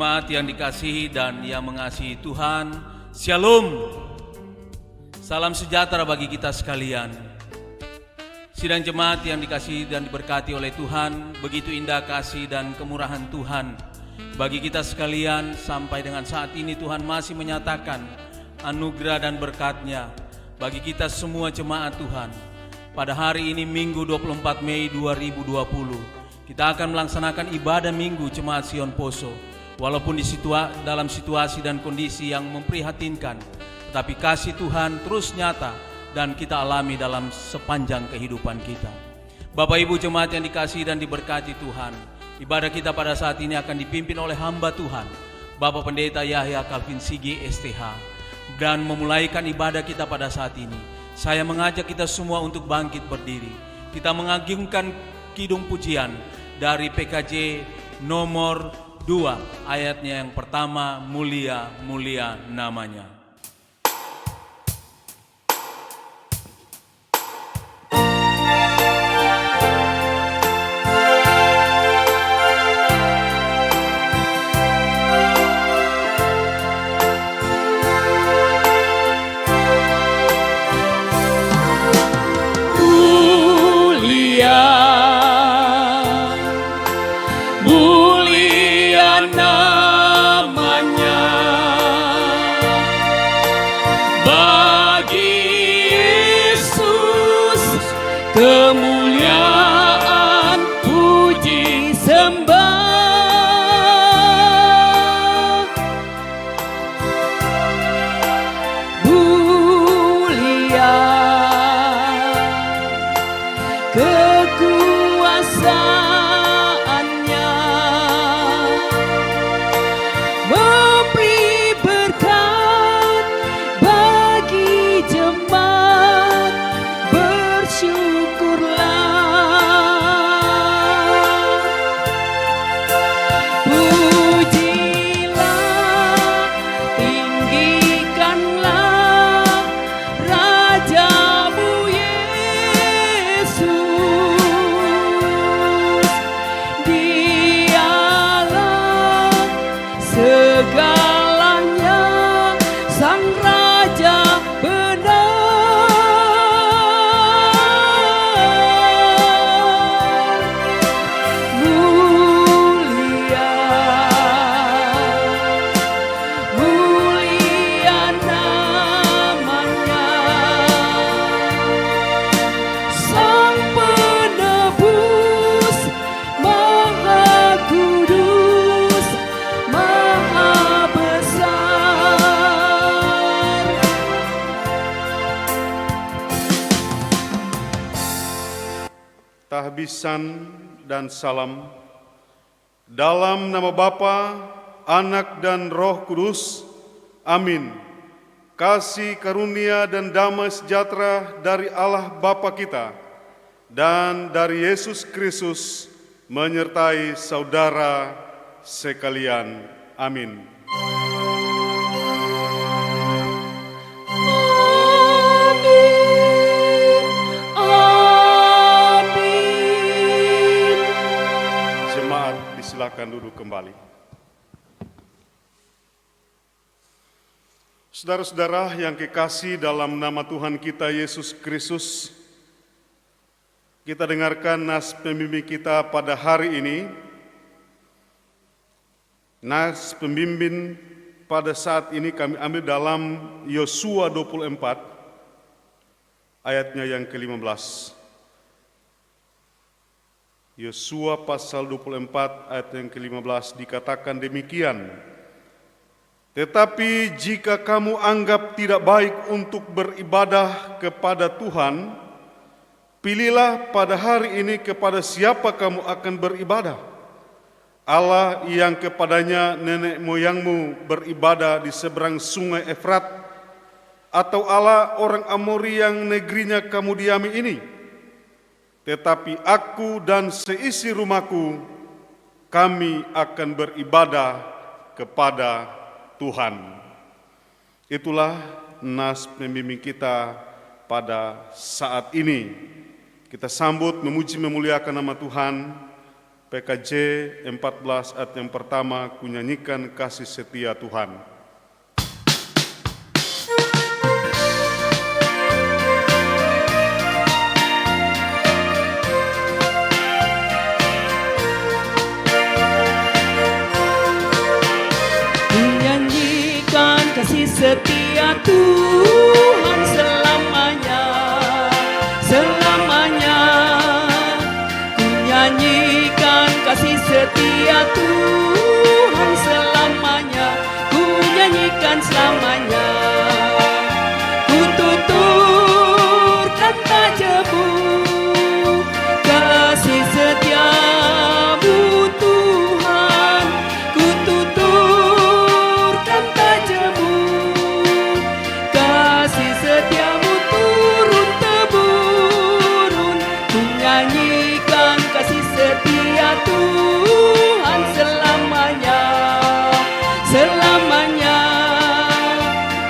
Jemaat yang dikasihi dan yang mengasihi Tuhan, Shalom. Salam sejahtera bagi kita sekalian. Sidang jemaat yang dikasihi dan diberkati oleh Tuhan, begitu indah kasih dan kemurahan Tuhan bagi kita sekalian. Sampai dengan saat ini Tuhan masih menyatakan anugerah dan berkat-Nya bagi kita semua jemaat Tuhan. Pada hari ini Minggu 24 Mei 2020, kita akan melaksanakan ibadah Minggu Jemaat Sion Poso. Walaupun dalam situasi dan kondisi yang memprihatinkan, tetapi kasih Tuhan terus nyata dan kita alami dalam sepanjang kehidupan kita. Bapak Ibu jemaat yang dikasihi dan diberkati Tuhan, ibadah kita pada saat ini akan dipimpin oleh hamba Tuhan, Bapak Pendeta Yahya Calvin Sigi STH. Dan memulaikan ibadah kita pada saat ini, saya mengajak kita semua untuk bangkit berdiri. Kita mengagungkan kidung pujian dari PKJ nomor 2, ayatnya yang pertama, mulia, mulia namanya. Kemuliaan, puji, sembah, mulia, kekuasaannya, memberi berkat bagi jemaat, bersyukurlah. Tahbisan dan salam dalam nama Bapa, Anak dan Roh Kudus. Amin. Kasih karunia dan damai sejahtera dari Allah Bapa kita dan dari Yesus Kristus menyertai saudara sekalian. Amin. Silakan duduk kembali. Saudara-saudara yang kekasih dalam nama Tuhan kita Yesus Kristus, kita dengarkan nas pembimbing kita pada hari ini. Nas pembimbing pada saat ini kami ambil dalam Yosua 24, ayatnya yang ke-15. Yosua pasal 24 ayat yang ke-15 dikatakan demikian. Tetapi jika kamu anggap tidak baik untuk beribadah kepada Tuhan, pilihlah pada hari ini kepada siapa kamu akan beribadah. Allah yang kepadanya nenek moyangmu beribadah di seberang sungai Efrat, atau Allah orang Amori yang negerinya kamu diami ini. Tetapi aku dan seisi rumahku, kami akan beribadah kepada Tuhan. Itulah nas pembimbing kita pada saat ini. Kita sambut, memuji, memuliakan nama Tuhan PKJ 14 ayat yang pertama, kunyanyikan kasih setia Tuhan. Kunyanyikan kasih setia Tuhan selamanya, selamanya. Kunyanyikan kasih setia Tuhan selamanya, kunyanyikan selamanya. Kututurkan tak jemu kasih setiamu Tuhan, kututurkan tak jemu kasih setiamu turun-temurun. Kunyanyikan kasih setia Tuhan selamanya, selamanya.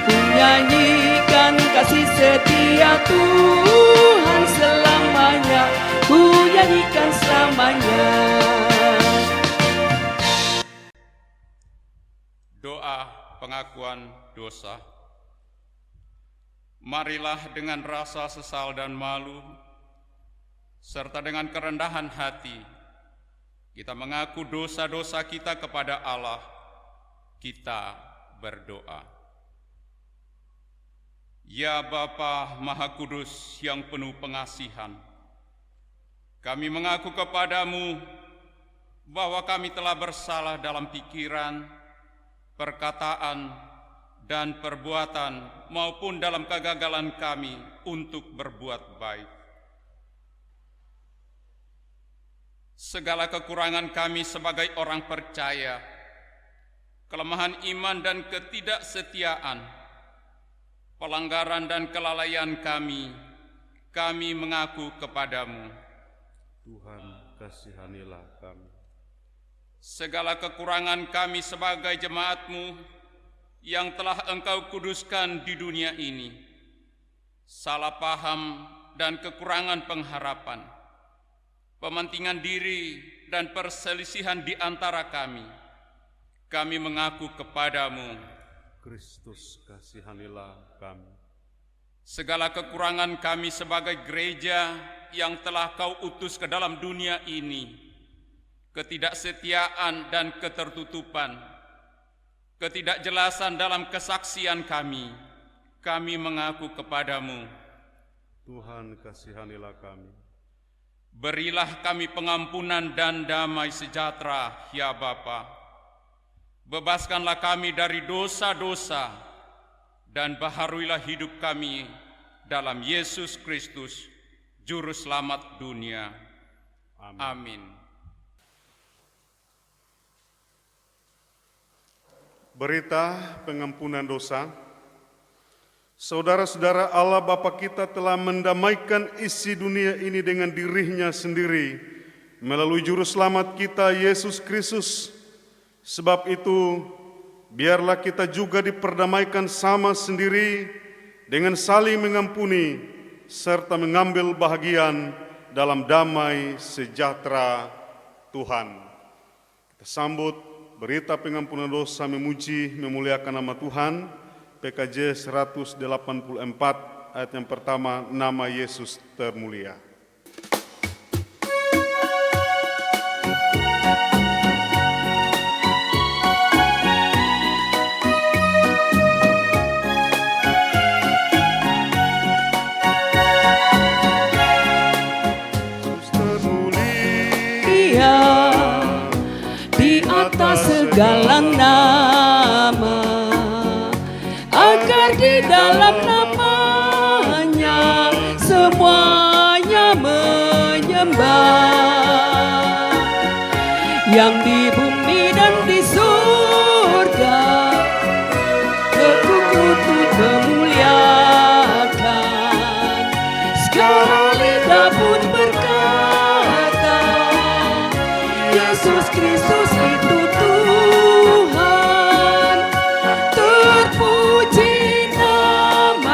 Kunyanyikan kasih setia Tuhan selamanya, kunyanyikan selamanya. Doa pengakuan dosa. Marilah dengan rasa sesal dan malu, serta dengan kerendahan hati, kita mengaku dosa-dosa kita kepada Allah. Kita berdoa. Ya Bapa Maha Kudus yang penuh pengasihan, kami mengaku kepadamu bahwa kami telah bersalah dalam pikiran, perkataan, dan perbuatan maupun dalam kegagalan kami untuk berbuat baik. Segala kekurangan kami sebagai orang percaya, kelemahan iman dan ketidaksetiaan, pelanggaran dan kelalaian kami mengaku kepadamu. Tuhan, kasihanilah kami. Segala kekurangan kami sebagai jemaat-Mu yang telah Engkau kuduskan di dunia ini, salah paham dan kekurangan pengharapan, pementingan diri dan perselisihan di antara kami mengaku kepadamu. Kristus, kasihanilah kami. Segala kekurangan kami sebagai gereja yang telah Kau utus ke dalam dunia ini, ketidaksetiaan dan ketertutupan, ketidakjelasan dalam kesaksian kami mengaku kepadamu. Tuhan, kasihanilah kami. Berilah kami pengampunan dan damai sejahtera, ya Bapa. Bebaskanlah kami dari dosa-dosa dan baharuilah hidup kami dalam Yesus Kristus, Juru Selamat dunia. Amin. Berita pengampunan dosa. Saudara-saudara, Allah Bapa kita telah mendamaikan isi dunia ini dengan diri-Nya sendiri melalui Juru Selamat kita, Yesus Kristus. Sebab itu, biarlah kita juga diperdamaikan sama sendiri dengan saling mengampuni serta mengambil bahagian dalam damai sejahtera Tuhan. Kita sambut berita pengampunan dosa, memuji, memuliakan nama Tuhan. PKJ 184 ayat yang pertama, nama Yesus termulia. Segala nama, agar di dalam namanya semuanya menyembah, yang di bumi dan di surga terkutuk memuliakan. Segala lidah pun berkata, Yesus Kristus itu Tuhan. Terpuji nama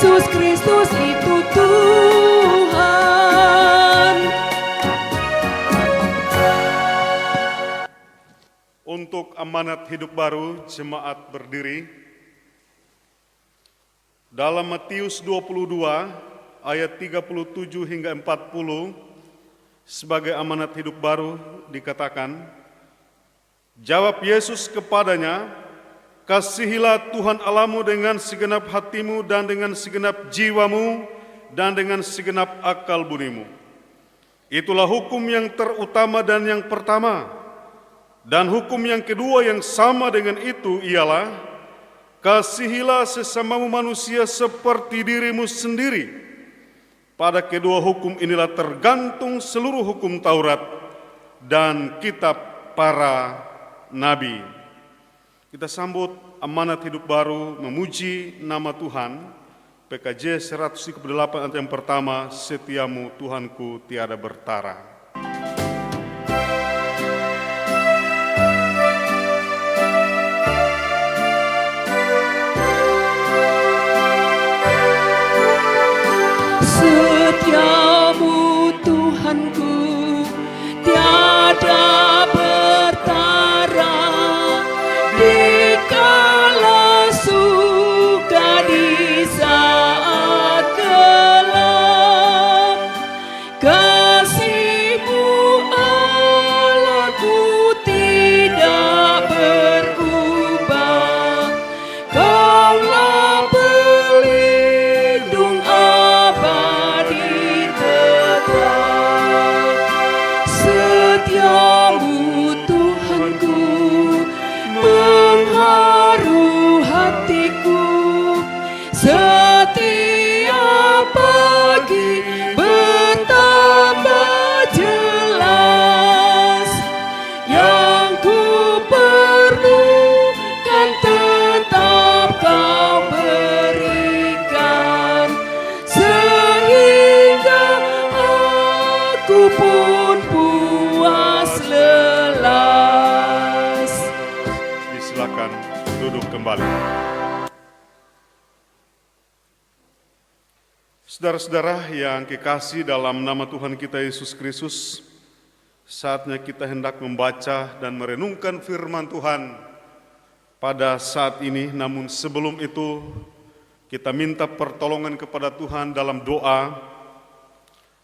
Yesus Kristus itu Tuhan. Untuk amanat hidup baru, jemaat berdiri. Dalam Matius 22 ayat 37 hingga 40 sebagai amanat hidup baru dikatakan, jawab Yesus kepadanya, kasihilah Tuhan Allahmu dengan segenap hatimu dan dengan segenap jiwamu dan dengan segenap akal budimu. Itulah hukum yang terutama dan yang pertama. Dan hukum yang kedua yang sama dengan itu ialah, kasihilah sesamamu manusia seperti dirimu sendiri. Pada kedua hukum inilah tergantung seluruh hukum Taurat dan kitab para nabi. Kita sambut amanat hidup baru memuji nama Tuhan. PKJ 138 ayat yang pertama, setiamu Tuhanku tiada bertara. Setiamu Tuhanku tiada bertara, dikala suka di saat gelap. Kasih-Mu Allahku tidak berubah, Kaulah pelindung abadi tetap. Setiamu Tuhanku mengharu hatiku, setiap pagi bertambah jelas. Yang ku perlukan tetap Kau berikan, sehingga aku pun puas lelas. Silakan duduk kembali. Saudara-saudara yang kekasih dalam nama Tuhan kita Yesus Kristus, saatnya kita hendak membaca dan merenungkan firman Tuhan pada saat ini. Namun sebelum itu, kita minta pertolongan kepada Tuhan dalam doa.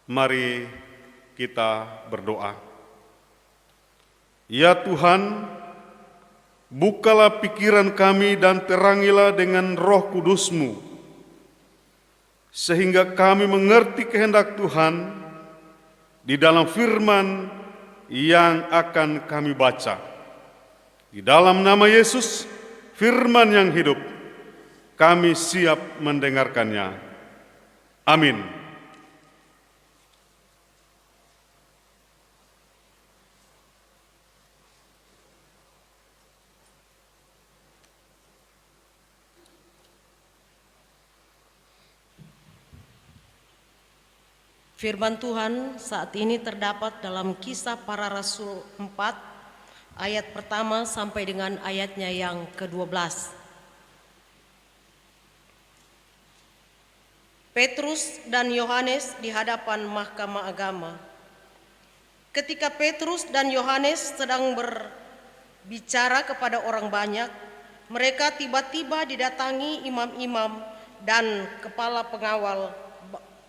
Mari kita berdoa. Ya Tuhan, bukalah pikiran kami dan terangilah dengan Roh Kudus-Mu, sehingga kami mengerti kehendak Tuhan di dalam firman yang akan kami baca. Di dalam nama Yesus, firman yang hidup, kami siap mendengarkannya. Amin. Firman Tuhan saat ini terdapat dalam Kisah Para Rasul 4 ayat pertama sampai dengan ayatnya yang ke-12. Petrus dan Yohanes di hadapan Mahkamah Agama. Ketika Petrus dan Yohanes sedang berbicara kepada orang banyak, mereka tiba-tiba didatangi imam-imam dan kepala pengawal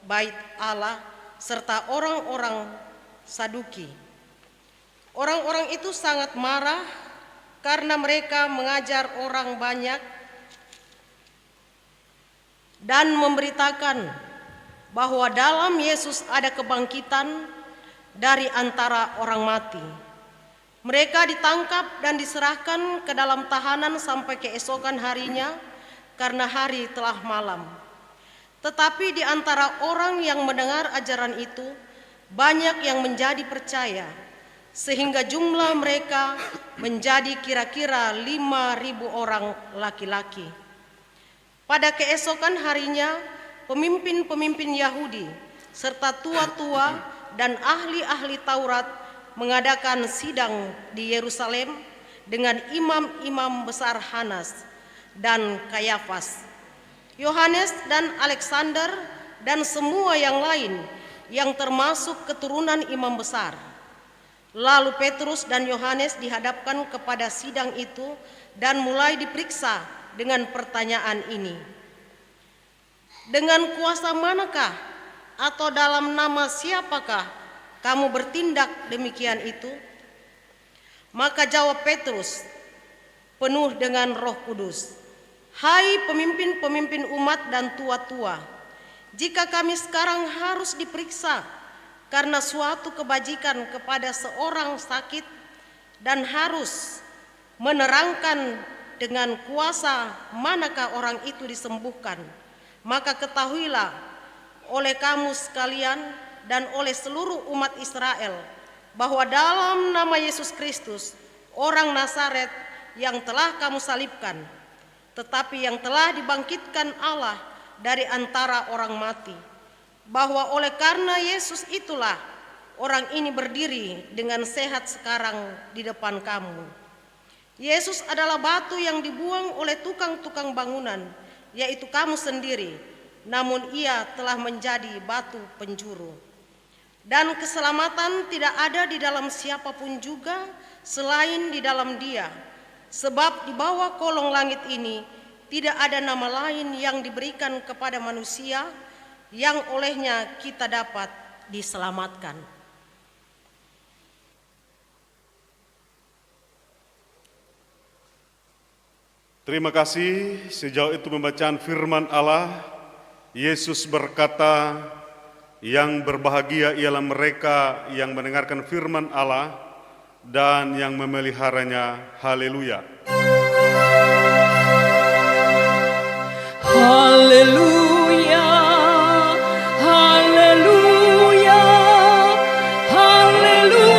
bait Allah serta orang-orang Saduki. Orang-orang itu sangat marah karena mereka mengajar orang banyak dan memberitakan bahwa dalam Yesus ada kebangkitan dari antara orang mati. Mereka ditangkap dan diserahkan ke dalam tahanan sampai keesokan harinya karena hari telah malam. Tetapi di antara orang yang mendengar ajaran itu, banyak yang menjadi percaya, sehingga jumlah mereka menjadi kira-kira 5.000 orang laki-laki. Pada keesokan harinya, pemimpin-pemimpin Yahudi, serta tua-tua dan ahli-ahli Taurat mengadakan sidang di Yerusalem dengan imam-imam besar Hanas dan Kayafas. Yohanes dan Alexander, dan semua yang lain yang termasuk keturunan imam besar. Lalu Petrus dan Yohanes dihadapkan kepada sidang itu dan mulai diperiksa dengan pertanyaan ini. Dengan kuasa manakah atau dalam nama siapakah kamu bertindak demikian itu? Maka jawab Petrus, penuh dengan Roh Kudus, hai pemimpin-pemimpin umat dan tua-tua, jika kami sekarang harus diperiksa karena suatu kebajikan kepada seorang sakit dan harus menerangkan dengan kuasa manakah orang itu disembuhkan, maka ketahuilah oleh kamu sekalian dan oleh seluruh umat Israel bahwa dalam nama Yesus Kristus, orang Nazaret yang telah kamu salibkan, tetapi yang telah dibangkitkan Allah dari antara orang mati, bahwa oleh karena Yesus itulah orang ini berdiri dengan sehat sekarang di depan kamu. Yesus adalah batu yang dibuang oleh tukang-tukang bangunan, yaitu kamu sendiri, namun ia telah menjadi batu penjuru. Dan keselamatan tidak ada di dalam siapapun juga selain di dalam Dia, sebab di bawah kolong langit ini tidak ada nama lain yang diberikan kepada manusia yang olehnya kita dapat diselamatkan. Terima kasih. Sejauh itu pembacaan firman Allah, Yesus berkata, yang berbahagia ialah mereka yang mendengarkan firman Allah dan yang memeliharanya. Haleluya. Haleluya, haleluya, haleluya.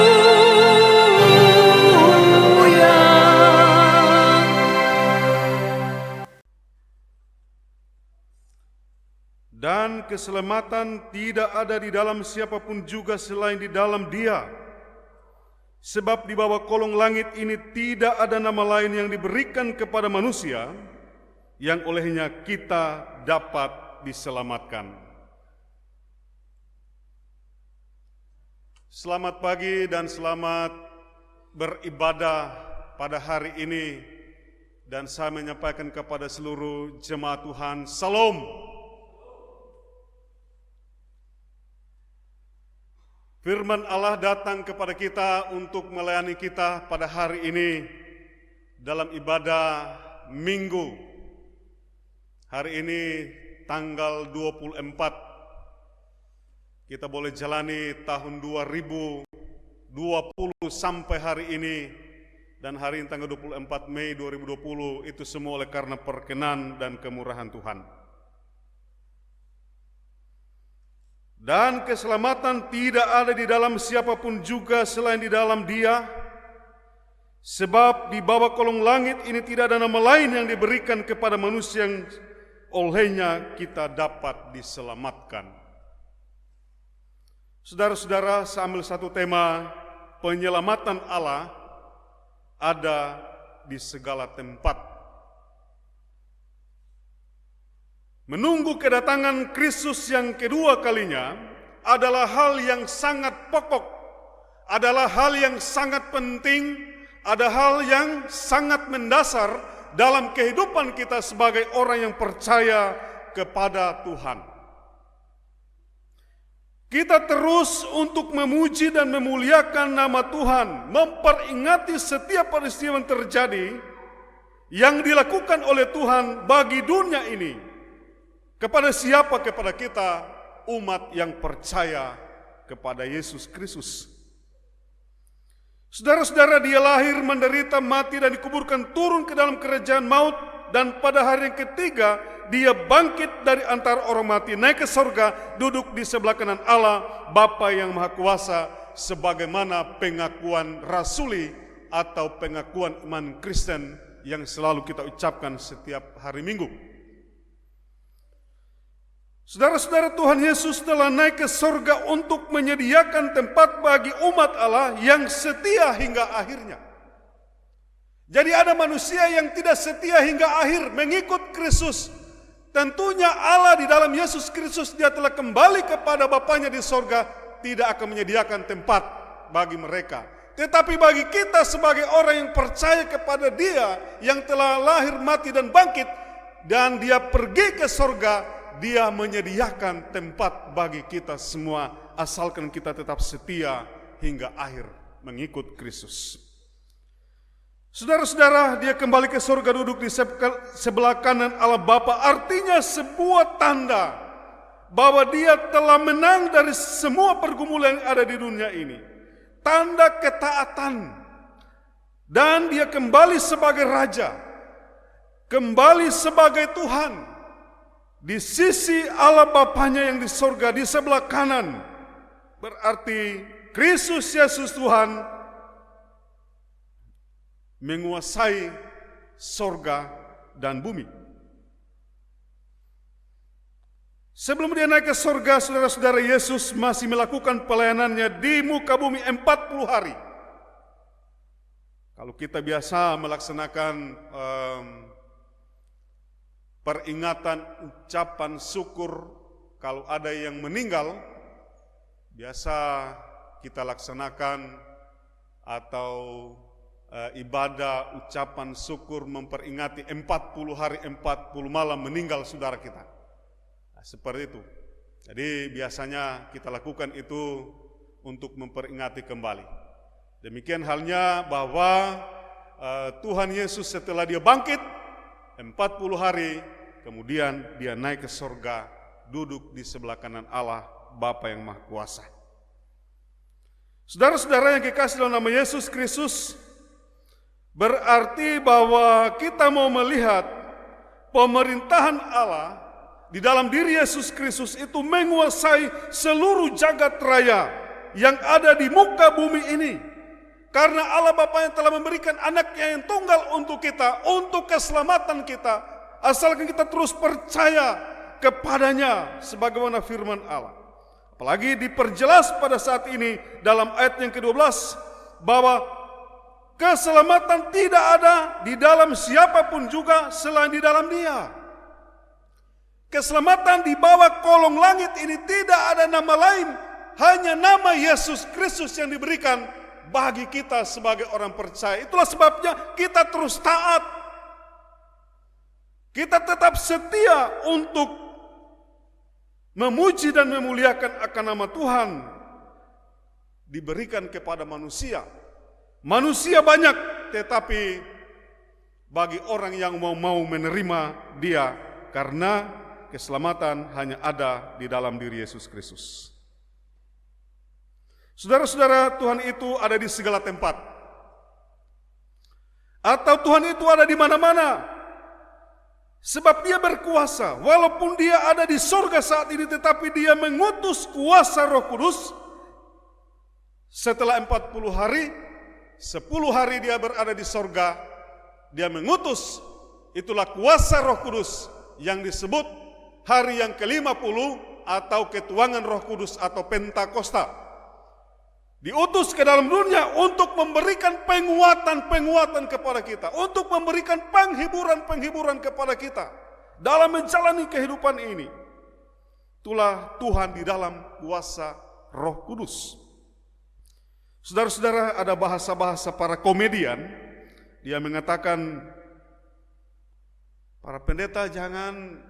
Dan keselamatan tidak ada di dalam siapapun juga selain di dalam Dia. Sebab di bawah kolong langit ini tidak ada nama lain yang diberikan kepada manusia yang olehnya kita dapat diselamatkan. Selamat pagi dan selamat beribadah pada hari ini. Dan saya menyampaikan kepada seluruh jemaat Tuhan, Salam. Firman Allah datang kepada kita untuk melayani kita pada hari ini dalam ibadah Minggu. Hari ini tanggal 24, kita boleh jalani tahun 2020 sampai hari ini, dan hari ini tanggal 24 Mei 2020, itu semua oleh karena perkenan dan kemurahan Tuhan. Dan keselamatan tidak ada di dalam siapapun juga selain di dalam Dia, sebab di bawah kolong langit ini tidak ada nama lain yang diberikan kepada manusia yang olehnya kita dapat diselamatkan. Saudara-saudara, saya ambil satu tema, penyelamatan Allah ada di segala tempat. Menunggu kedatangan Kristus yang kedua kalinya adalah hal yang sangat pokok, adalah hal yang sangat penting, ada hal yang sangat mendasar dalam kehidupan kita sebagai orang yang percaya kepada Tuhan. Kita terus untuk memuji dan memuliakan nama Tuhan, memperingati setiap peristiwa yang terjadi yang dilakukan oleh Tuhan bagi dunia ini. Kepada siapa? Kepada kita, umat yang percaya kepada Yesus Kristus. Saudara-saudara, Dia lahir, menderita, mati, dan dikuburkan, turun ke dalam kerajaan maut, dan pada hari yang ketiga Dia bangkit dari antara orang mati, naik ke surga, duduk di sebelah kanan Allah Bapa yang Maha Kuasa, sebagaimana pengakuan rasuli atau pengakuan iman Kristen yang selalu kita ucapkan setiap hari Minggu. Saudara-saudara, Tuhan Yesus telah naik ke surga untuk menyediakan tempat bagi umat Allah yang setia hingga akhirnya. Jadi ada manusia yang tidak setia hingga akhir mengikut Kristus. tentunya Allah di dalam Yesus Kristus dia telah kembali kepada Bapanya di sorga, tidak akan menyediakan tempat bagi mereka. Tetapi bagi kita sebagai orang yang percaya kepada Dia yang telah lahir, mati dan bangkit, dan Dia pergi ke sorga, Dia menyediakan tempat bagi kita semua, asalkan kita tetap setia hingga akhir mengikut Kristus. Saudara-saudara, Dia kembali ke sorga, duduk di sebelah kanan Allah Bapa, artinya sebuah tanda bahwa Dia telah menang dari semua pergumulan yang ada di dunia ini. Tanda ketaatan. Dan Dia kembali sebagai Raja, kembali sebagai Tuhan di sisi Allah Bapanya yang di sorga, di sebelah kanan. Berarti Kristus Yesus Tuhan menguasai sorga dan bumi. Sebelum Dia naik ke sorga, saudara-saudara, Yesus masih melakukan pelayanannya di muka bumi 40 hari. Kalau kita biasa melaksanakan peringatan ucapan syukur kalau ada yang meninggal, biasa kita laksanakan atau ibadah ucapan syukur memperingati 40 hari 40 malam meninggal saudara kita. Nah, seperti itu. Jadi biasanya kita lakukan itu untuk memperingati kembali. Demikian halnya bahwa Tuhan Yesus setelah Dia bangkit 40 hari, kemudian Dia naik ke sorga, duduk di sebelah kanan Allah Bapa yang Maha Kuasa. Saudara-saudara yang kekasih dalam nama Yesus Kristus, berarti bahwa kita mau melihat pemerintahan Allah di dalam diri Yesus Kristus itu menguasai seluruh jagat raya yang ada di muka bumi ini. Karena Allah Bapa yang telah memberikan anaknya yang tunggal untuk kita, untuk keselamatan kita, asalkan kita terus percaya kepadanya sebagaimana firman Allah. Apalagi diperjelas pada saat ini dalam ayat yang ke-12 bahwa keselamatan tidak ada di dalam siapapun juga selain di dalam Dia. Keselamatan di bawah kolong langit ini tidak ada nama lain, hanya nama Yesus Kristus yang diberikan bagi kita sebagai orang percaya. Itulah sebabnya kita terus taat. Kita tetap setia untuk memuji dan memuliakan akan nama Tuhan diberikan kepada manusia. Manusia banyak, tetapi bagi orang yang mau menerima Dia, karena keselamatan hanya ada di dalam diri Yesus Kristus. Saudara-saudara, Tuhan itu ada di segala tempat. Atau Tuhan itu ada di mana-mana. Sebab Dia berkuasa. Walaupun Dia ada di sorga saat ini, tetapi Dia mengutus kuasa Roh Kudus. Setelah 40 hari, 10 hari Dia berada di sorga, Dia mengutus. Itulah kuasa Roh Kudus yang disebut hari yang ke-50 atau ketuangan Roh Kudus atau Pentakosta. Diutus ke dalam dunia untuk memberikan penguatan-penguatan kepada kita, untuk memberikan penghiburan-penghiburan kepada kita dalam menjalani kehidupan ini. Itulah Tuhan di dalam kuasa Roh Kudus. Saudara-saudara, ada bahasa-bahasa para komedian. Dia mengatakan, para pendeta jangan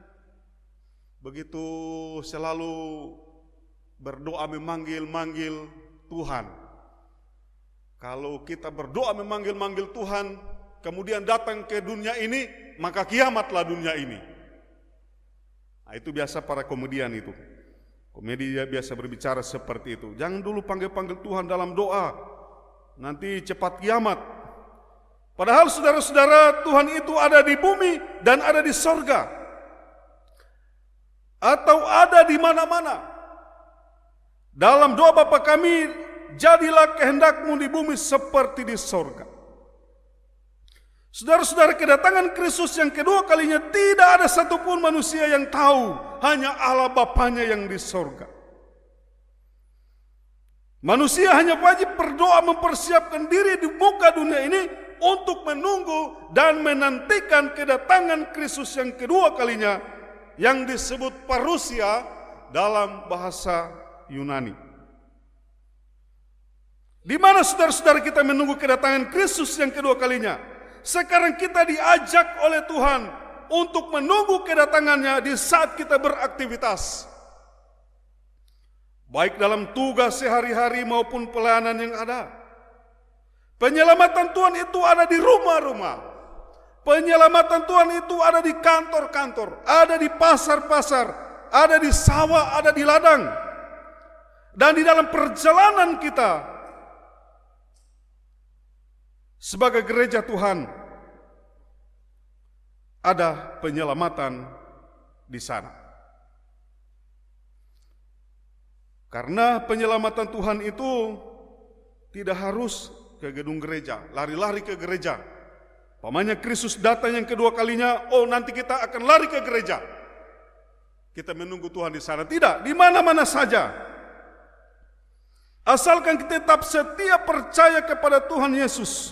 begitu selalu berdoa memanggil-manggil Tuhan. Kalau kita berdoa memanggil-manggil Tuhan, kemudian datang ke dunia ini, maka kiamatlah dunia ini. Nah, itu biasa para komedian itu. Komedi dia biasa berbicara seperti itu. Jangan dulu panggil-panggil Tuhan dalam doa, nanti cepat kiamat. Padahal saudara-saudara, Tuhan itu ada di bumi dan ada di sorga, atau ada di mana-mana. Dalam doa Bapa kami, jadilah kehendak-Mu di bumi seperti di sorga. Saudara-saudara, kedatangan Kristus yang kedua kalinya tidak ada satupun manusia yang tahu, hanya Allah Bapanya yang di sorga. Manusia hanya wajib berdoa mempersiapkan diri di muka dunia ini untuk menunggu dan menantikan kedatangan Kristus yang kedua kalinya yang disebut parousia dalam bahasa Yunani. Di mana saudara-saudara kita menunggu kedatangan Kristus yang kedua kalinya? Sekarang kita diajak oleh Tuhan untuk menunggu kedatangannya di saat kita beraktivitas. Baik dalam tugas sehari-hari maupun pelayanan yang ada. Penyelamatan Tuhan itu ada di rumah-rumah. Penyelamatan Tuhan itu ada di kantor-kantor, ada di pasar-pasar, ada di sawah, ada di ladang. Dan di dalam perjalanan kita sebagai gereja Tuhan, ada penyelamatan di sana. Karena penyelamatan Tuhan itu tidak harus ke gedung gereja, lari-lari ke gereja. Pamannya Kristus datang yang kedua kalinya, oh nanti kita akan lari ke gereja. Kita menunggu Tuhan di sana. Tidak, di mana-mana saja. Asalkan kita tetap setia percaya kepada Tuhan Yesus.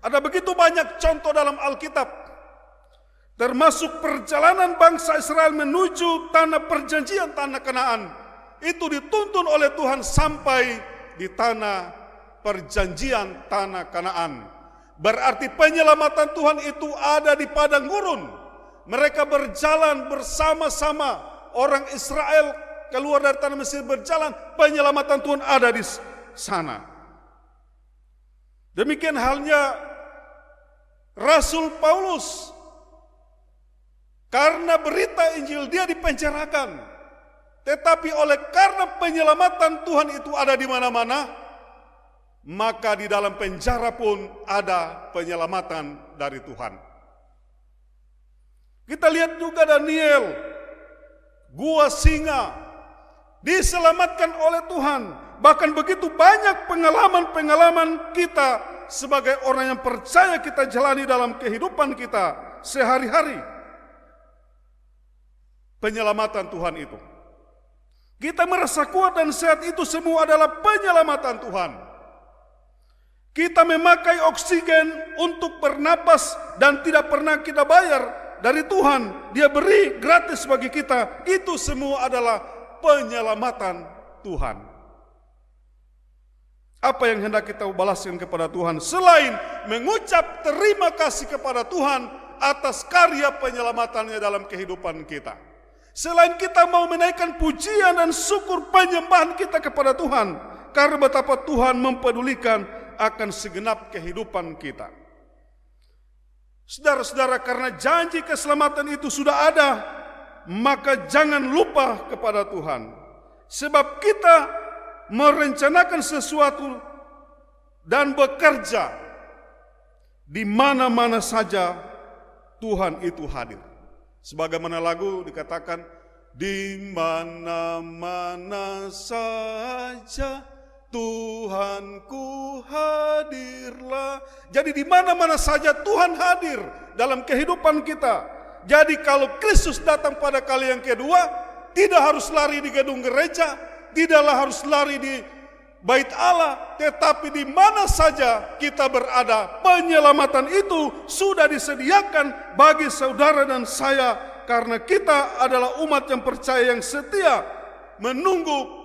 Ada begitu banyak contoh dalam Alkitab, termasuk perjalanan bangsa Israel menuju tanah perjanjian, tanah Kanaan. Itu dituntun oleh Tuhan sampai di tanah perjanjian, tanah Kanaan. Berarti penyelamatan Tuhan itu ada di padang gurun. Mereka berjalan bersama-sama. Orang Israel keluar dari tanah Mesir berjalan, penyelamatan Tuhan ada di sana. Demikian halnya Rasul Paulus. Karena berita Injil dia dipenjarakan. Tetapi oleh karena penyelamatan Tuhan itu ada di mana-mana, maka di dalam penjara pun ada penyelamatan dari Tuhan. Kita lihat juga Daniel, gua singa, diselamatkan oleh Tuhan. Bahkan begitu banyak pengalaman-pengalaman kita sebagai orang yang percaya kita jalani dalam kehidupan kita sehari-hari. Penyelamatan Tuhan itu. Kita merasa kuat dan sehat, itu semua adalah penyelamatan Tuhan. Kita memakai oksigen untuk bernapas dan tidak pernah kita bayar dari Tuhan. Dia beri gratis bagi kita. Itu semua adalah penyelamatan Tuhan. Apa yang hendak kita balaskan kepada Tuhan selain mengucap terima kasih kepada Tuhan atas karya penyelamatannya dalam kehidupan kita. Selain kita mau menaikkan pujian dan syukur penyembahan kita kepada Tuhan, karena betapa Tuhan mempedulikan akan segenap kehidupan kita. Saudara-saudara, karena janji keselamatan itu sudah ada, maka jangan lupa kepada Tuhan. Sebab kita merencanakan sesuatu dan bekerja di mana-mana saja Tuhan itu hadir. Sebagaimana lagu dikatakan, di mana-mana saja Tuhanku hadirlah. Jadi di mana-mana saja Tuhan hadir dalam kehidupan kita. Jadi kalau Kristus datang pada kali yang kedua, tidak harus lari di gedung gereja, tidaklah harus lari di bait Allah, tetapi di mana saja kita berada, penyelamatan itu sudah disediakan bagi saudara dan saya, karena kita adalah umat yang percaya, yang setia menunggu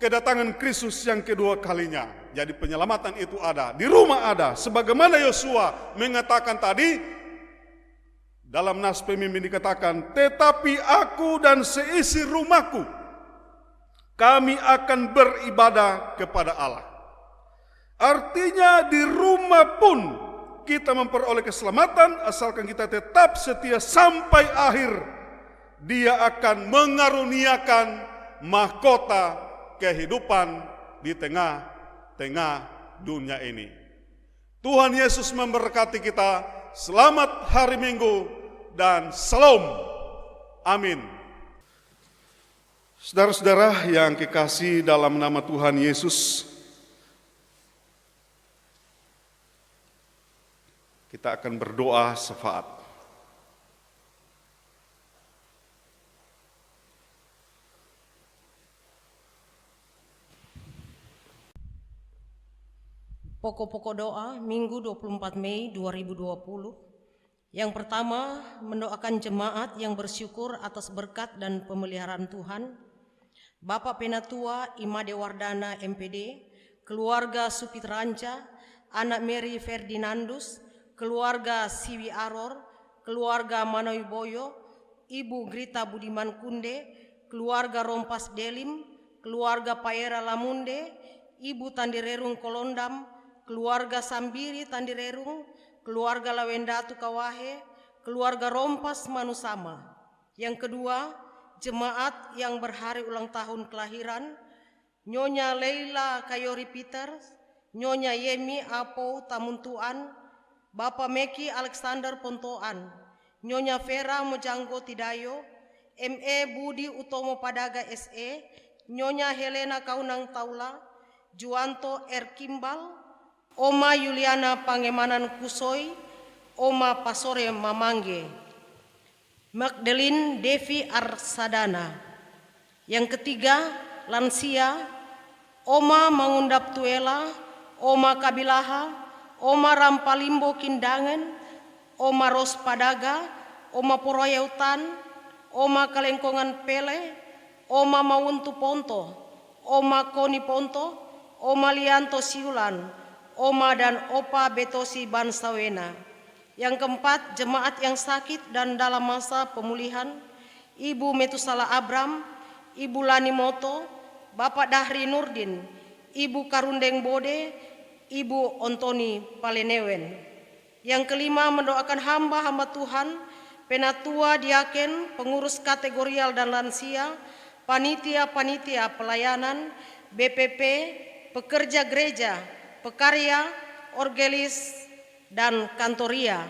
kedatangan Kristus yang kedua kalinya. Jadi penyelamatan itu ada, di rumah ada, sebagaimana Yosua mengatakan tadi dalam nas pemimpin dikatakan, tetapi aku dan seisi rumahku kami akan beribadah kepada Allah. Artinya di rumah pun kita memperoleh keselamatan asalkan kita tetap setia sampai akhir. Dia akan mengaruniakan mahkota kehidupan di tengah-tengah dunia ini. Tuhan Yesus memberkati kita. Selamat hari Minggu dan Shalom. Amin. Saudara-saudara yang kekasih dalam nama Tuhan Yesus, kita akan berdoa syafaat. Pokok-pokok doa Minggu 24 Mei 2020. Yang pertama, mendoakan jemaat yang bersyukur atas berkat dan pemeliharaan Tuhan, Bapak Penatua Imade Wardana MPD, keluarga Supitranca, anak Mary Ferdinandus, keluarga Siwi Aror, keluarga Manoy Boyo, Ibu Grita Budiman Kunde, keluarga Rompas Delim, keluarga Paera Lamunde, Ibu Tandirerung Kolondam, keluarga Sambiri Tandirerung, keluarga Lawendatu Kawahe, keluarga Rompas Manusama. Yang kedua, jemaat yang berhari ulang tahun kelahiran, Nyonya Leila Kayori Peter, Nyonya Yemi Apo Tamuntuan, Bapak Meki Alexander Pontoan, Nyonya Vera Mojanggo Tidayo, ME Budi Utomo Padaga SE, Nyonya Helena Kaunang Taula, Juanto R. Kimbal, Oma Yuliana Pangemanan Kusoy, Oma Pasore Mamangge, Magdalene Devi Arsadana. Yang ketiga, lansia, Oma Mangundap Tuela, Oma Kabilaha, Oma Rampalimbo Kindangan, Oma Ros Padaga, Oma Poroyautan, Oma Kalengkongan Pele, Oma Mawuntu Ponto, Oma Koni Ponto, Oma Lianto Siulan, Oma dan Opa Betosi Bansawena. Yang keempat, jemaat yang sakit dan dalam masa pemulihan, Ibu Metusala Abram, Ibu Lani Moto, Bapak Dahri Nurdin, Ibu Karundeng Bode, Ibu Ontoni Palenewen. Yang kelima, mendoakan hamba-hamba Tuhan, penatua, diaken, pengurus kategorial dan lansia, panitia-panitia pelayanan, BPP, pekerja gereja, pekarya, orgelis, dan kantoria.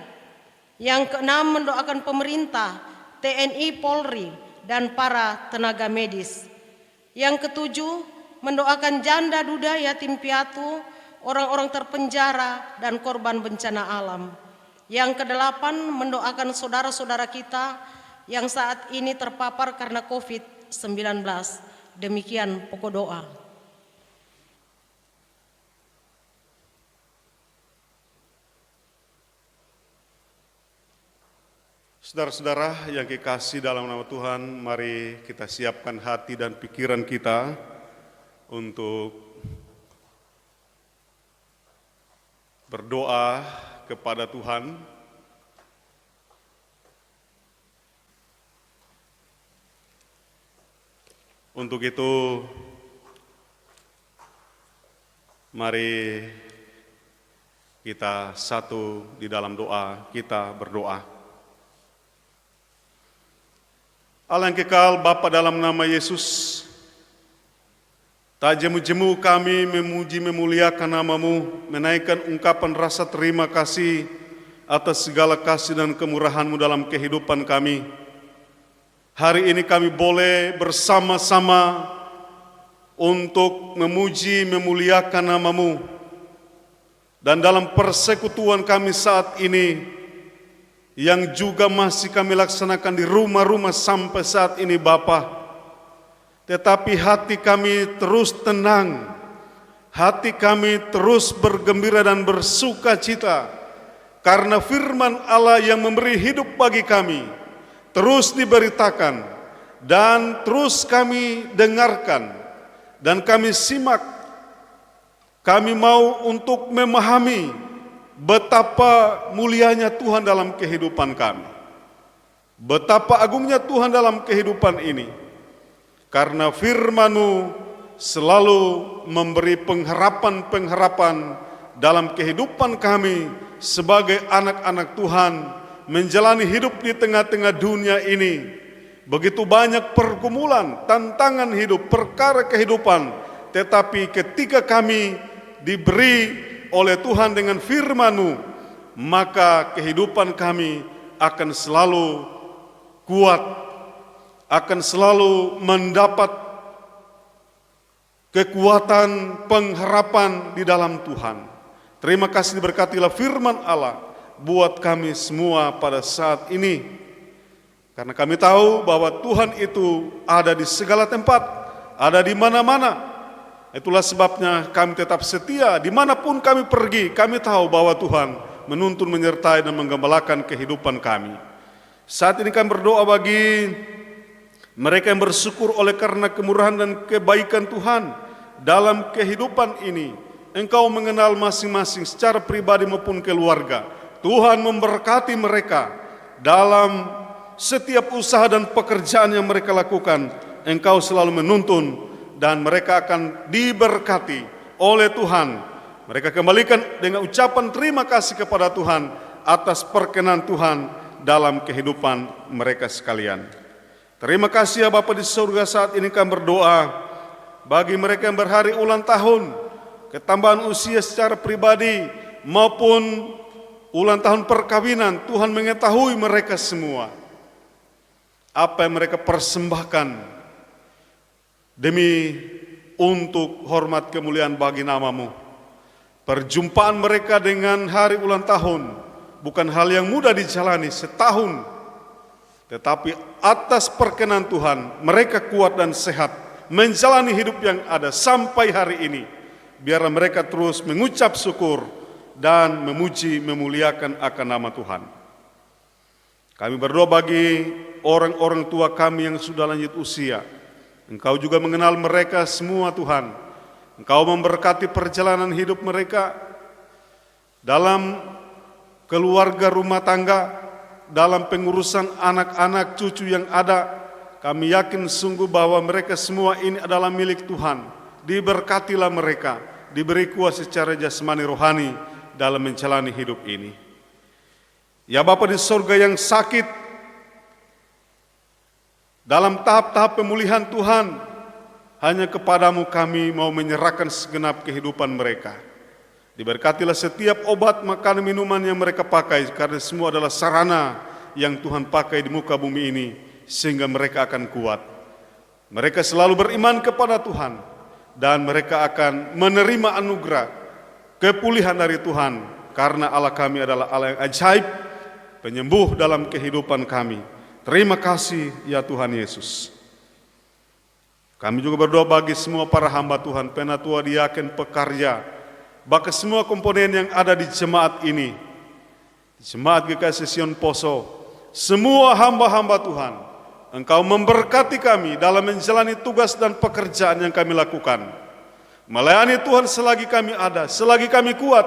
Yang keenam, mendoakan pemerintah, TNI, Polri, dan para tenaga medis. Yang ketujuh, mendoakan janda, duda, yatim piatu, orang-orang terpenjara, dan korban bencana alam. Yang kedelapan, mendoakan saudara-saudara kita yang saat ini terpapar karena COVID-19. Demikian pokok doa. Saudara-saudara yang kekasih dalam nama Tuhan, mari kita siapkan hati dan pikiran kita untuk berdoa kepada Tuhan. Untuk itu, mari kita satu di dalam doa, kita berdoa. Allah yang kekal, Bapa, dalam nama Yesus, tak jemu-jemu kami memuji memuliakan nama-Mu, menaikkan ungkapan rasa terima kasih atas segala kasih dan kemurahan-Mu dalam kehidupan kami. Hari ini kami boleh bersama-sama untuk memuji memuliakan nama-Mu. Dan dalam persekutuan kami saat ini, yang juga masih kami laksanakan di rumah-rumah sampai saat ini Bapa. Tetapi hati kami terus tenang, hati kami terus bergembira dan bersuka cita, karena firman Allah yang memberi hidup bagi kami terus diberitakan dan terus kami dengarkan dan kami simak. Kami mau untuk memahami betapa mulianya Tuhan dalam kehidupan kami, betapa agungnya Tuhan dalam kehidupan ini, karena firman-Mu selalu memberi pengharapan-pengharapan dalam kehidupan kami sebagai anak-anak Tuhan, menjalani hidup di tengah-tengah dunia ini. Begitu banyak pergumulan, tantangan hidup, perkara kehidupan, tetapi ketika kami diberi oleh Tuhan dengan firman-Mu, maka kehidupan kami akan selalu kuat, akan selalu mendapat kekuatan pengharapan di dalam Tuhan. Terima kasih, diberkatilah firman Allah buat kami semua pada saat ini. Karena kami tahu bahwa Tuhan itu ada di segala tempat, ada di mana-mana. Itulah sebabnya kami tetap setia dimanapun kami pergi. Kami tahu bahwa Tuhan menuntun, menyertai, dan menggembalakan kehidupan kami. Saat ini kami berdoa bagi mereka yang bersyukur oleh karena kemurahan dan kebaikan Tuhan dalam kehidupan ini. Engkau mengenal masing-masing secara pribadi maupun keluarga. Tuhan memberkati mereka dalam setiap usaha dan pekerjaan yang mereka lakukan. Engkau selalu menuntun dan mereka akan diberkati oleh Tuhan. Mereka kembalikan dengan ucapan terima kasih kepada Tuhan atas perkenan Tuhan dalam kehidupan mereka sekalian. Terima kasih ya Bapa di surga, saat ini kami berdoa bagi mereka yang berhari ulang tahun, ketambahan usia secara pribadi maupun ulang tahun perkawinan. Tuhan mengetahui mereka semua, apa yang mereka persembahkan demi untuk hormat kemuliaan bagi nama-Mu. Perjumpaan mereka dengan hari ulang tahun bukan hal yang mudah dijalani setahun, tetapi atas perkenan Tuhan mereka kuat dan sehat menjalani hidup yang ada sampai hari ini. Biarlah mereka terus mengucap syukur dan memuji, memuliakan akan nama Tuhan. Kami berdoa bagi orang-orang tua kami yang sudah lanjut usia. Engkau juga mengenal mereka semua Tuhan. Engkau memberkati perjalanan hidup mereka dalam keluarga rumah tangga, dalam pengurusan anak-anak cucu yang ada. Kami yakin sungguh bahwa mereka semua ini adalah milik Tuhan. Diberkatilah mereka, diberi kuasa secara jasmani rohani dalam menjalani hidup ini. Ya Bapa di surga yang sakit, dalam tahap-tahap pemulihan Tuhan, hanya kepadamu kami mau menyerahkan segenap kehidupan mereka. Diberkatilah setiap obat, makanan, minuman yang mereka pakai, karena semua adalah sarana yang Tuhan pakai di muka bumi ini, sehingga mereka akan kuat. Mereka selalu beriman kepada Tuhan, dan mereka akan menerima anugerah kepulihan dari Tuhan, karena Allah kami adalah Allah yang ajaib, penyembuh dalam kehidupan kami. Terima kasih ya Tuhan Yesus. Kami juga berdoa bagi semua para hamba Tuhan, penatua, diaken, pekarya, bahkan semua komponen yang ada di jemaat ini, jemaat GKI Sion Poso, semua hamba-hamba Tuhan. Engkau memberkati kami dalam menjalani tugas dan pekerjaan yang kami lakukan. Melayani Tuhan selagi kami ada, selagi kami kuat,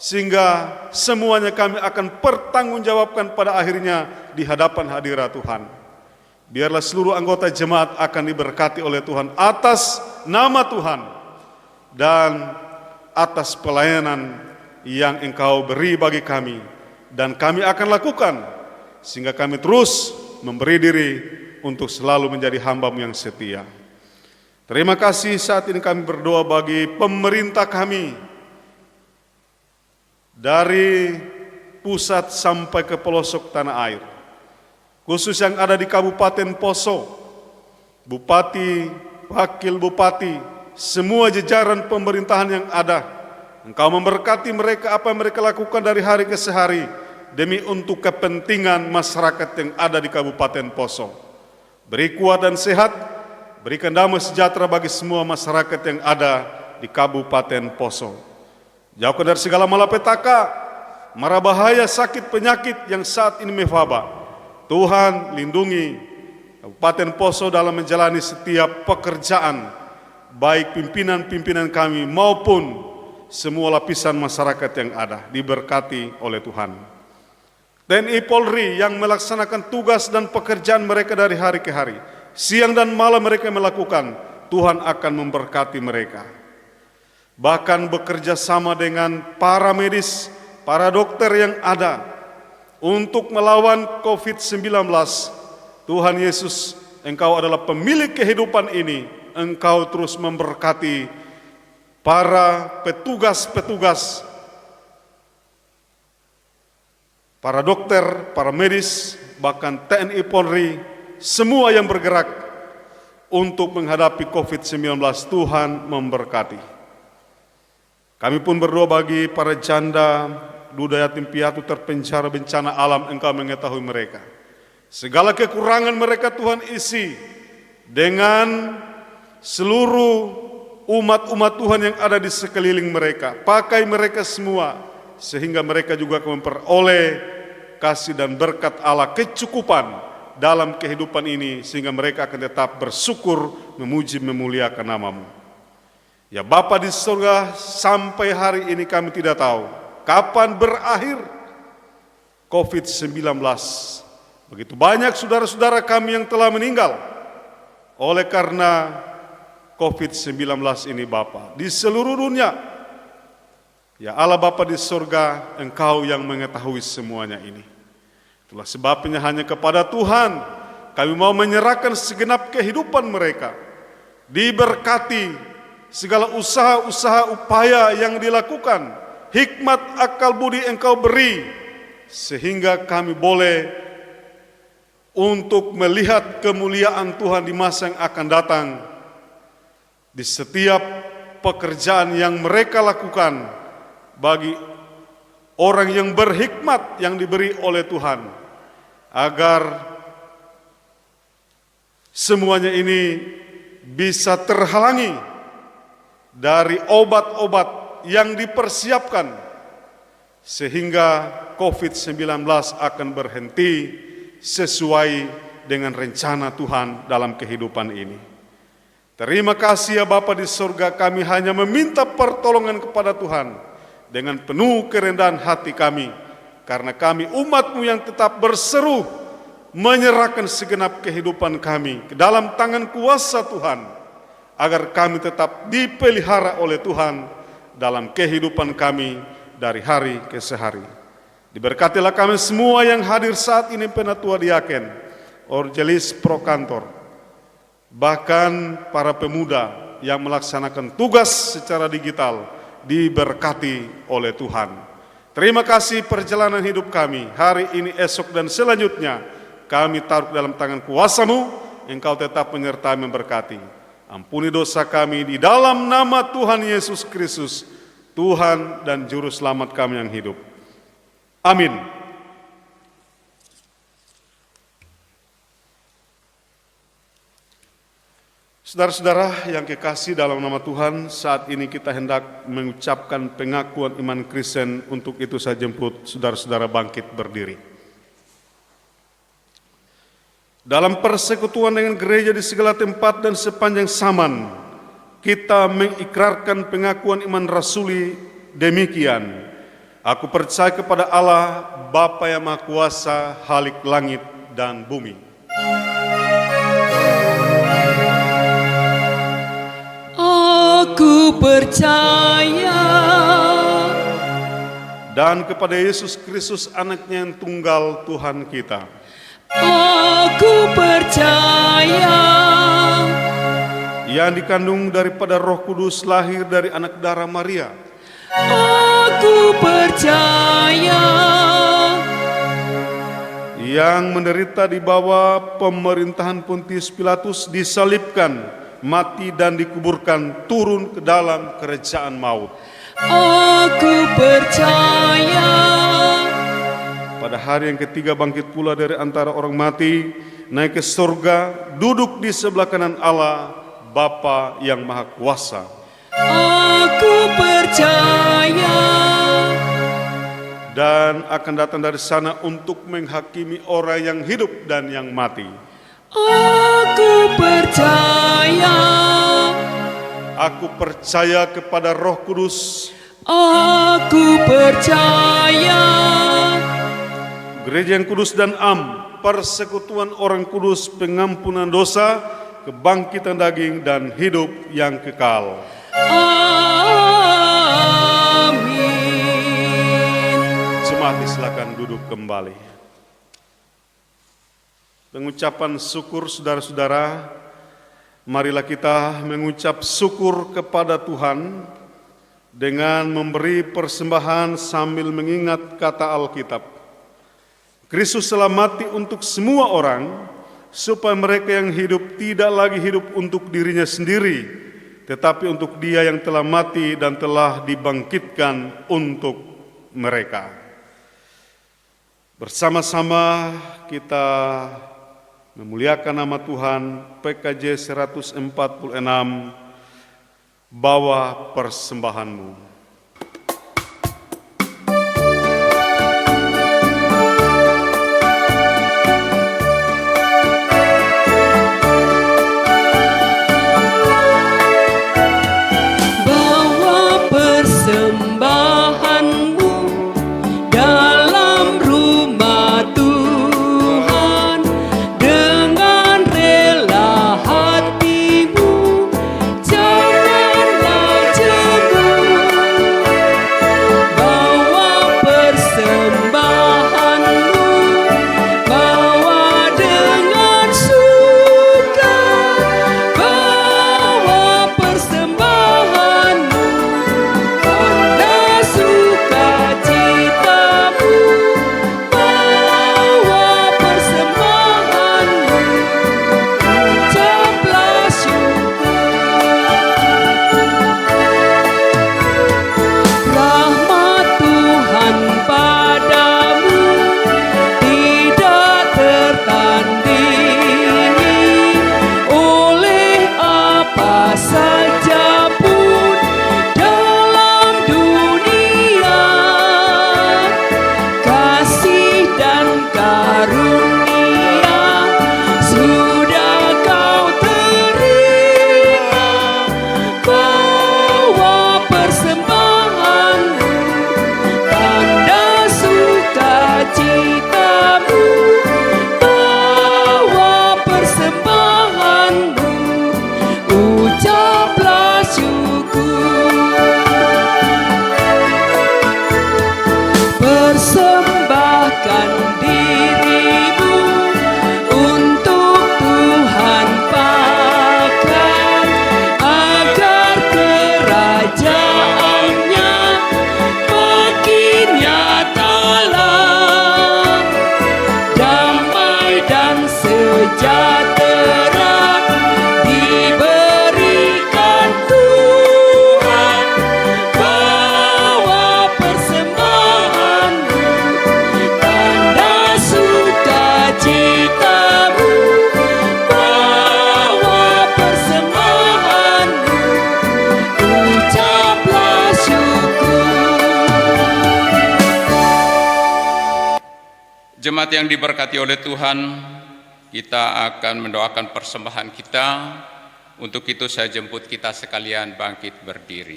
sehingga semuanya kami akan pertanggungjawabkan pada akhirnya di hadapan hadirat Tuhan. Biarlah seluruh anggota jemaat akan diberkati oleh Tuhan atas nama Tuhan dan atas pelayanan yang Engkau beri bagi kami, dan kami akan lakukan sehingga kami terus memberi diri untuk selalu menjadi hamba-Mu yang setia. Terima kasih. Saat ini kami berdoa bagi pemerintah kami, dari pusat sampai ke pelosok tanah air, khusus yang ada di Kabupaten Poso, Bupati, Wakil Bupati, semua jajaran pemerintahan yang ada. Engkau memberkati mereka, apa yang mereka lakukan dari hari ke hari, demi untuk kepentingan masyarakat yang ada di Kabupaten Poso. Beri kuat dan sehat, berikan damai sejahtera bagi semua masyarakat yang ada di Kabupaten Poso. Jauhkan dari segala malapetaka, mara bahaya, sakit, penyakit yang saat ini mewabah. Tuhan lindungi Kabupaten Poso dalam menjalani setiap pekerjaan, baik pimpinan-pimpinan kami maupun semua lapisan masyarakat yang ada, diberkati oleh Tuhan. TNI Polri yang melaksanakan tugas dan pekerjaan mereka dari hari ke hari, siang dan malam mereka melakukan, Tuhan akan memberkati mereka. Bahkan bekerja sama dengan para medis, para dokter yang ada untuk melawan COVID-19. Tuhan Yesus, Engkau adalah pemilik kehidupan ini. Engkau terus memberkati para petugas-petugas, para dokter, para medis, bahkan TNI Polri, semua yang bergerak untuk menghadapi COVID-19. Tuhan memberkati. Kami pun berdoa bagi para janda, duda, yatim piatu, terpenjara bencana alam. Engkau mengetahui mereka. Segala kekurangan mereka Tuhan isi dengan seluruh umat-umat Tuhan yang ada di sekeliling mereka. Pakai mereka semua sehingga mereka juga akan memperoleh kasih dan berkat Allah kecukupan dalam kehidupan ini, sehingga mereka akan tetap bersyukur, memuji, memuliakan nama-Mu. Ya Bapa di surga, sampai hari ini kami tidak tahu kapan berakhir COVID-19. Begitu banyak saudara-saudara kami yang telah meninggal oleh karena COVID-19 ini Bapa di seluruh dunia. Ya Allah Bapa di surga, Engkau yang mengetahui semuanya ini. Itulah sebabnya hanya kepada Tuhan kami mau menyerahkan segenap kehidupan mereka. Diberkati segala usaha-usaha upaya yang dilakukan, hikmat akal budi Engkau beri, sehingga kami boleh untuk melihat kemuliaan Tuhan di masa yang akan datang. Di setiap pekerjaan yang mereka lakukan bagi orang yang berhikmat yang diberi oleh Tuhan, agar semuanya ini bisa terhalangi dari obat-obat yang dipersiapkan, sehingga COVID-19 akan berhenti sesuai dengan rencana Tuhan dalam kehidupan ini. Terima kasih ya Bapa di surga, kami hanya meminta pertolongan kepada Tuhan dengan penuh kerendahan hati kami, karena kami umat-Mu yang tetap berseru menyerahkan segenap kehidupan kami ke dalam tangan kuasa Tuhan, agar kami tetap dipelihara oleh Tuhan dalam kehidupan kami dari hari ke hari. Diberkatilah kami semua yang hadir saat ini, Penatua Diaken, Orgelis Prokantor, bahkan para pemuda yang melaksanakan tugas secara digital, diberkati oleh Tuhan. Terima kasih perjalanan hidup kami hari ini, esok, dan selanjutnya kami taruh dalam tangan kuasa-Mu. Engkau tetap menyertai, memberkati. Ampuni dosa kami di dalam nama Tuhan Yesus Kristus, Tuhan dan Juru Selamat kami yang hidup. Amin. Saudara-saudara yang kekasih dalam nama Tuhan, saat ini kita hendak mengucapkan pengakuan iman Kristen. Untuk itu saya jemput saudara-saudara bangkit berdiri. Dalam persekutuan dengan gereja di segala tempat dan sepanjang zaman, kita mengikrarkan pengakuan iman rasuli demikian. Aku percaya kepada Allah, Bapa yang Maha Kuasa, Khalik langit dan bumi. Aku percaya. Dan kepada Yesus Kristus, Anak-Nya yang tunggal, Tuhan kita. Aku percaya. Yang dikandung daripada Roh Kudus, lahir dari anak darah Maria. Aku percaya. Yang menderita di bawah pemerintahan Pontius Pilatus, disalibkan, mati dan dikuburkan, turun ke dalam kerajaan maut. Aku percaya. Pada hari yang ketiga bangkit pula dari antara orang mati, naik ke surga, duduk di sebelah kanan Allah, Bapa yang Maha Kuasa. Aku percaya. Dan akan datang dari sana untuk menghakimi orang yang hidup dan yang mati. Aku percaya. Aku percaya kepada Roh Kudus. Aku percaya. Gereja yang kudus dan am, persekutuan orang kudus, pengampunan dosa, kebangkitan daging, dan hidup yang kekal. Amin. Jemaat silakan duduk kembali. Pengucapan syukur saudara-saudara, marilah kita mengucap syukur kepada Tuhan dengan memberi persembahan sambil mengingat kata Alkitab. Kristus telah mati untuk semua orang, supaya mereka yang hidup tidak lagi hidup untuk dirinya sendiri, tetapi untuk Dia yang telah mati dan telah dibangkitkan untuk mereka. Bersama-sama kita memuliakan nama Tuhan. PKJ 146, bawa persembahanmu. sejahtera diberikan Tuhan. Bawa persembahanmu, tanda sukacitamu. Bawa persembahanmu, ucaplah syukur. Jemaat yang diberkati oleh Tuhan, kita akan mendoakan persembahan kita. Untuk itu saya jemput kita sekalian bangkit berdiri.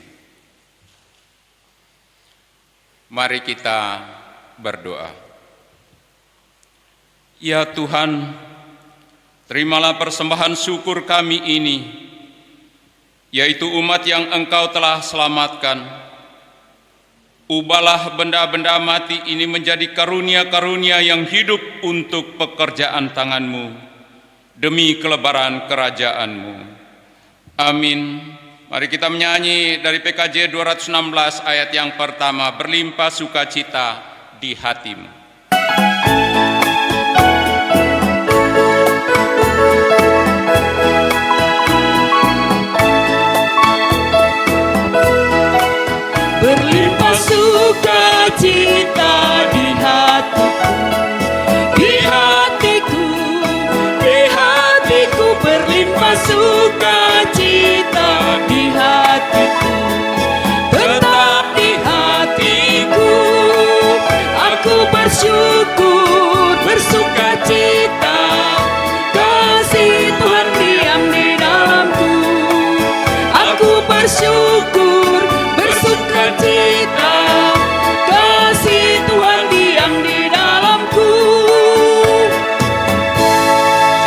Mari kita berdoa. Ya Tuhan, terimalah persembahan syukur kami ini, yaitu umat yang Engkau telah selamatkan. Ubahlah benda-benda mati ini menjadi karunia-karunia yang hidup untuk pekerjaan tangan-Mu, demi kelebaran kerajaan-Mu. Amin. Mari kita menyanyi dari PKJ 216 ayat yang pertama, berlimpah sukacita di hatimu. Berlimpah sukacita di hatiku, di hatiku, di hatiku. Berlimpah sukacita di hatiku, tetap di hatiku. Aku bersyukur, bersukacita, kasih Tuhan diam di dalamku. Aku bersyukur, bersukacita, kasih Tuhan diam di dalamku.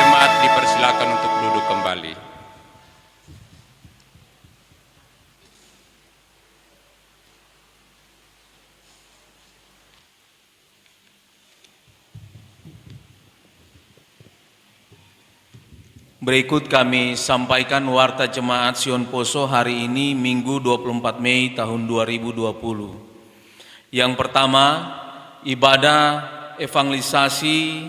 Jemaat dipersilakan untuk duduk kembali. Berikut kami sampaikan warta Jemaat Sion Poso hari ini Minggu 24 Mei tahun 2020. Yang pertama, ibadah evangelisasi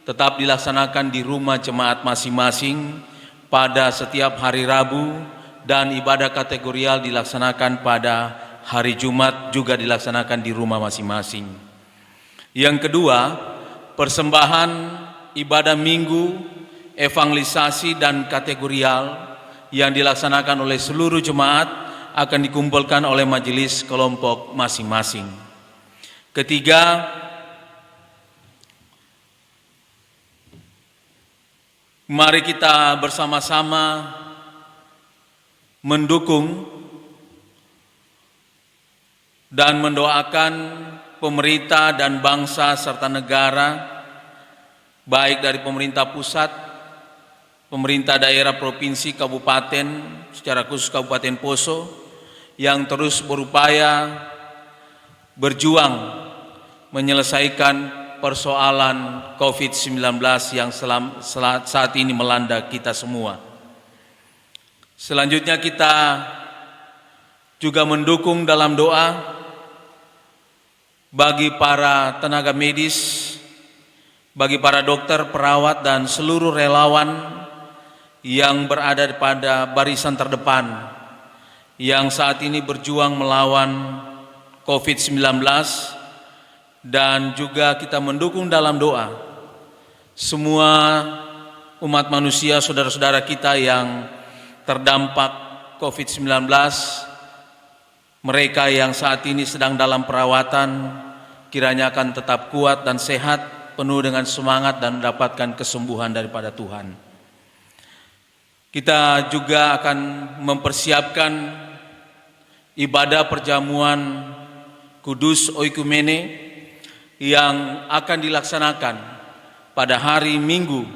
tetap dilaksanakan di rumah jemaat masing-masing pada setiap hari Rabu, dan ibadah kategorial dilaksanakan pada hari Jumat juga dilaksanakan di rumah masing-masing. Yang kedua, persembahan ibadah minggu evangelisasi dan kategorial yang dilaksanakan oleh seluruh jemaat akan dikumpulkan oleh majelis kelompok masing-masing. Ketiga, mari kita bersama-sama mendukung dan mendoakan pemerintah dan bangsa serta negara, baik dari pemerintah pusat, pemerintah daerah, provinsi, kabupaten, secara khusus Kabupaten Poso, yang terus berupaya berjuang menyelesaikan persoalan COVID-19 yang saat ini melanda kita semua. Selanjutnya kita juga mendukung dalam doa bagi para tenaga medis, bagi para dokter, perawat, dan seluruh relawan yang berada pada barisan terdepan yang saat ini berjuang melawan COVID-19, dan juga kita mendukung dalam doa semua umat manusia, saudara-saudara kita yang terdampak COVID-19, mereka yang saat ini sedang dalam perawatan, kiranya akan tetap kuat dan sehat, penuh dengan semangat dan mendapatkan kesembuhan daripada Tuhan. Kita juga akan mempersiapkan ibadah perjamuan Kudus Oikumene yang akan dilaksanakan pada hari Minggu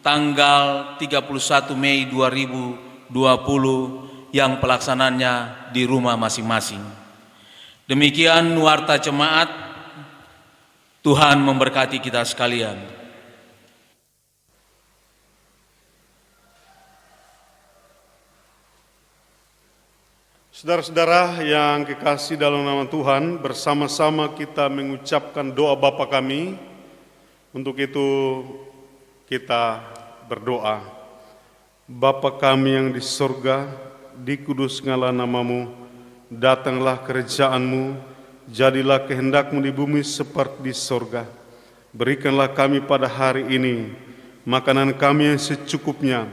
tanggal 31 Mei 2020 yang pelaksananya di rumah masing-masing. Demikian warta jemaat. Tuhan memberkati kita sekalian. Saudara-saudara yang kekasih dalam nama Tuhan, bersama-sama kita mengucapkan doa Bapa kami. Untuk itu kita berdoa. Bapa kami yang di sorga, dikuduskanlah namamu, datanglah kerajaan-Mu, jadilah kehendak-Mu di bumi seperti di sorga. Berikanlah kami pada hari ini makanan kami yang secukupnya,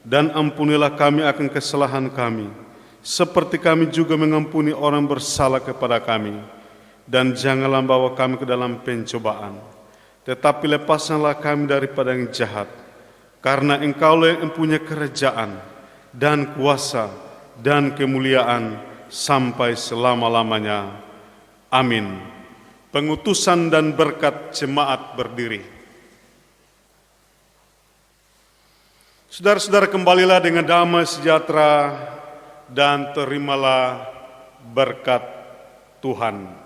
dan ampunilah kami akan kesalahan kami, seperti kami juga mengampuni orang bersalah kepada kami. Dan janganlah bawa kami ke dalam pencobaan, tetapi lepaskanlah kami daripada yang jahat. Karena Engkaulah yang mempunyai kerajaan dan kuasa dan kemuliaan sampai selama-lamanya. Amin. Pengutusan dan berkat jemaat berdiri. Saudara-saudara, kembalilah dengan damai sejahtera dan terimalah berkat Tuhan.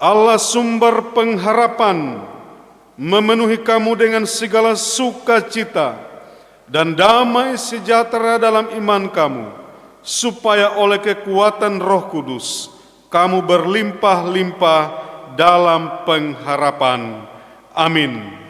Allah sumber pengharapan memenuhi kamu dengan segala sukacita dan damai sejahtera dalam iman kamu, supaya oleh kekuatan Roh Kudus kamu berlimpah-limpah dalam pengharapan. Amin.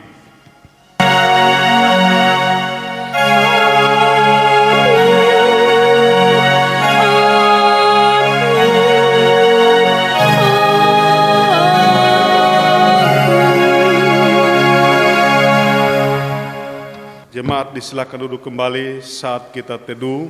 Jemaat disilakan duduk kembali saat kita teduh.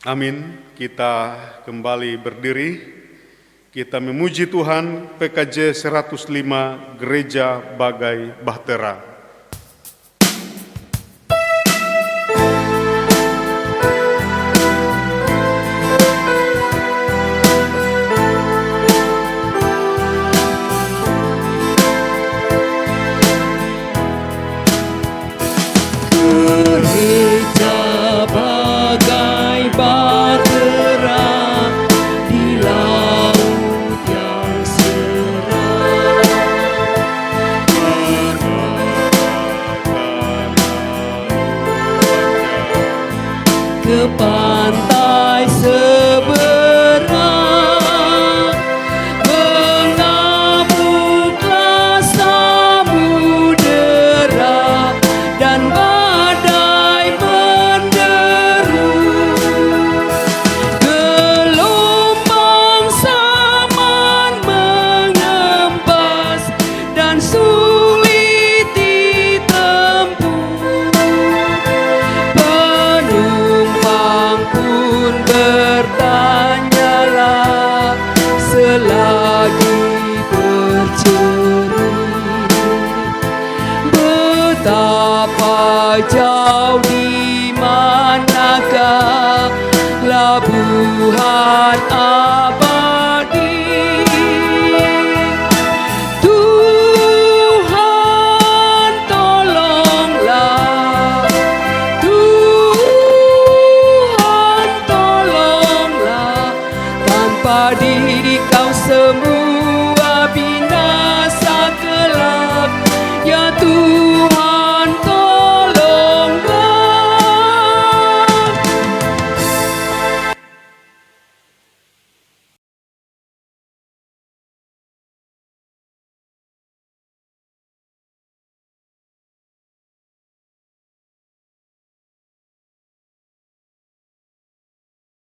Amin. Kita kembali berdiri. Kita memuji Tuhan. PKJ 105 Gereja Bagai Bahtera. Ke pantai seberang, mengamuklah samudera dan badai menderu. Gelombang saman mengembas dan sulit ditempuh. Pun bertanyalah selagi bercerita, betapa jauh di manakah labuhan